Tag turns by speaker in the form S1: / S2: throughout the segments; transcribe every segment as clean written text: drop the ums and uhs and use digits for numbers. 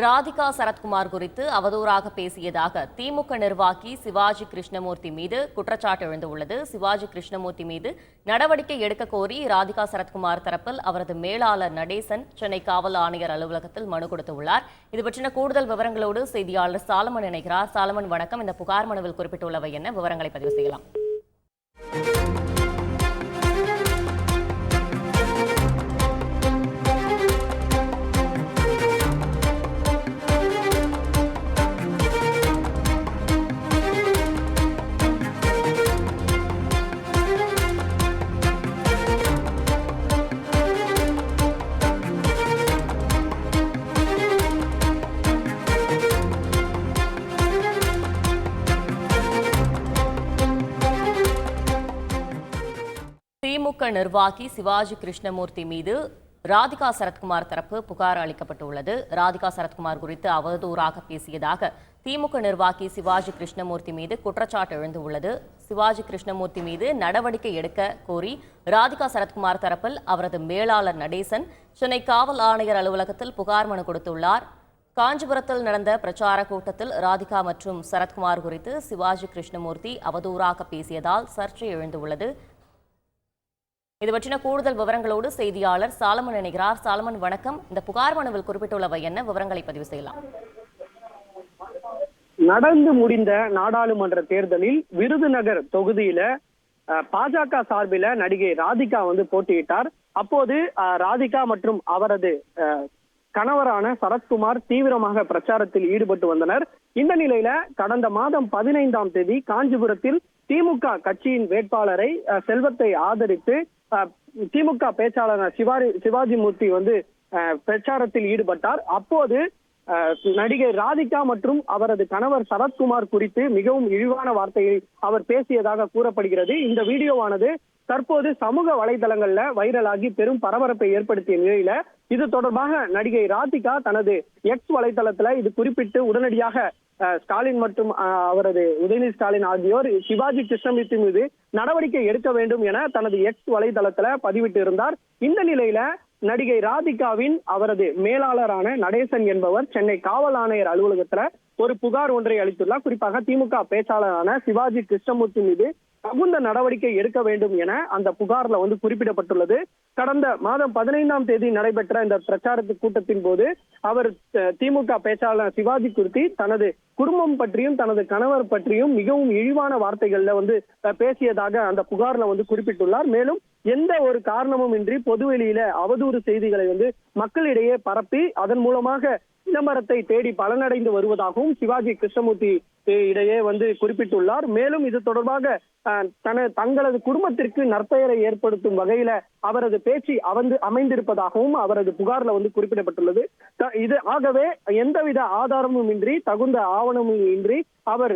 S1: ராதிகா சரத்குமார் குறித்து அவதூறாக பேசியதாக திமுக நிர்வாகி சிவாஜி கிருஷ்ணமூர்த்தி மீது குற்றச்சாட்டு எழுந்துள்ளது. சிவாஜி கிருஷ்ணமூர்த்தி மீது நடவடிக்கை எடுக்க கோரி ராதிகா சரத்குமார் தரப்பில் அவரது மேலாளர் நடேசன் சென்னை காவல் ஆணையர் அலுவலகத்தில் மனு கொடுத்துள்ளார். இது பற்றின கூடுதல் விவரங்களோடு செய்தியாளர் சாலமன் இணைகிறார். சாலமன், வணக்கம். இந்த புகார் மனுவில் குறிப்பிட்டுள்ளவை என்ன? விவரங்களை பதிவு செய்யலாம். திமுக நிர்வாகி சிவாஜி கிருஷ்ணமூர்த்தி மீது ராதிகா சரத்குமார் தரப்பு புகார் அளிக்கப்பட்டுள்ளது. ராதிகா சரத்குமார் குறித்து அவதூறாக பேசியதாக திமுக நிர்வாகி சிவாஜி கிருஷ்ணமூர்த்தி மீது குற்றச்சாட்டு எழுந்துள்ளது. சிவாஜி கிருஷ்ணமூர்த்தி மீது நடவடிக்கை எடுக்க கோரி ராதிகா சரத்குமார் தரப்பில் அவரது மேலாளர் நடேசன் சென்னை காவல் ஆணையர் அலுவலகத்தில் புகார் மனு கொடுத்துள்ளார். காஞ்சிபுரத்தில் நடந்த பிரச்சார கூட்டத்தில் ராதிகா மற்றும் சரத்குமார் குறித்து சிவாஜி கிருஷ்ணமூர்த்தி அவதூறாக பேசியதால் சர்ச்சை எழுந்துள்ளது. இது பற்றின கூடுதல் விவரங்களோடு செய்தியாளர் சாலமன் இணைகிறார். சாலமன், வணக்கம். இந்த புகார் மனுவில் குறிப்பிட்டுள்ளவை என்ன? விவரங்களை பதிவு செய்யலாம்.
S2: நடந்து முடிந்த நாடாளுமன்ற தேர்தலில் விருதுநகர் தொகுதியில பாஜக சார்பில நடிகை ராதிகா போட்டியிட்டார். அப்போது ராதிகா மற்றும் அவரது கணவரான சரத்குமார் தீவிரமாக பிரச்சாரத்தில் ஈடுபட்டு வந்தனர். இந்த நிலையில கடந்த மாதம் 15ஆம் தேதி காஞ்சிபுரத்தில் திமுக கட்சியின் வேட்பாளரை செல்வத்தை ஆதரித்து திமுக பேச்சாளர் சிவாஜி மூர்த்தி பிரச்சாரத்தில் ஈடுபட்டார். அப்போது நடிகை ராதிகா மற்றும் அவரது கணவர் சரத்குமார் குறித்து மிகவும் இழிவான வார்த்தையை அவர் பேசியதாக கூறப்படுகிறது. இந்த வீடியோவானது தற்போது சமூக வலைதளங்கள்ல வைரலாகி பெரும் பரபரப்பை ஏற்படுத்திய நிலையில இது தொடர்பாக நடிகை ராதிகா தனது எக்ஸ் வலைதளத்துல இது குறிப்பிட்டு உடனடியாக ஸ்டாலின் மற்றும் அவரது உதயநிதி ஸ்டாலின் ஆகியோர் சிவாஜி கிருஷ்ணமூர்த்தி மீது நடவடிக்கை எடுக்க வேண்டும் என தனது எக்ஸ் வலைதளத்துல பதிவிட்டு இருந்தார். இந்த நிலையில நடிகை ராதிகாவின் அவரது மேலாளரான நடேசன் என்பவர் சென்னை காவல் ஆணையர் அலுவலகத்துல ஒரு புகார் ஒன்றை அளித்துள்ளார். குறிப்பாக திமுக பேச்சாளரான சிவாஜி கிருஷ்ணமூர்த்தி மீது தகுந்த நடவடிக்கை எடுக்க வேண்டும் என அந்த புகார்ல குறிப்பிடப்பட்டுள்ளது. கடந்த மாதம் 15ஆம் தேதி நடைபெற்ற இந்த பிரச்சார கூட்டத்தின் போது அவர் திமுக பேச்சாளர் சிவாஜி குறித்து தனது குடும்பம் பற்றியும் தனது கணவர் பற்றியும் மிகவும் இழிவான வார்த்தைகள்ல பேசியதாக அந்த புகார்ல குறிப்பிட்டுள்ளார். மேலும் எந்த ஒரு காரணமும் இன்றி பொதுவெளியில அவதூறு செய்திகளை மக்களிடையே பரப்பி அதன் மூலமாக விளம்பரத்தை தேடி பலனடைந்து வருவதாகவும் சிவாஜி கிருஷ்ணமூர்த்தி இடையே குறிப்பிட்டுள்ளார். மேலும் இது தொடர்பாக தங்களது குடும்பத்திற்கு நற்பெயரை ஏற்படுத்தும் வகையில அவரது பேச்சு அமைந்திருப்பதாகவும் அவரது புகார்ல குறிப்பிடப்பட்டுள்ளது. இது ஆகவே எந்தவித ஆதாரமும் இன்றி தகுந்த ஆவணமும் இன்றி அவர்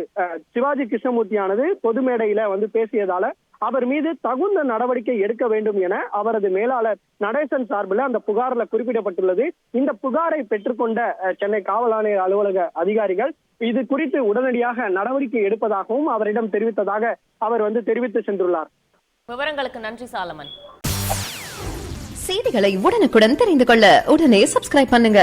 S2: சிவாஜி கிருஷ்ணமூர்த்தியானது பொது மேடையில பேசியதால அவர் மீது தகுந்த நடவடிக்கை எடுக்க வேண்டும் என அவரது மேலாளர் நடேசன் சார்பில் அந்த புகார்ல குறிப்பிடப்பட்டுள்ளது. இந்த புகாரை பெற்றுக்கொண்ட சென்னை காவல் ஆணையர் அலுவலக அதிகாரிகள் இது குறித்து உடனடியாக நடவடிக்கை எடுப்பதாகவும் அவரிடம் தெரிவித்ததாக அவர் தெரிவித்து சென்றுள்ளார்.
S1: விவரங்களுக்கு நன்றி சாலமன்.
S3: செய்திகளை உடனுக்குடன் தெரிந்து கொள்ள உடனே சப்ஸ்கிரைப் பண்ணுங்க.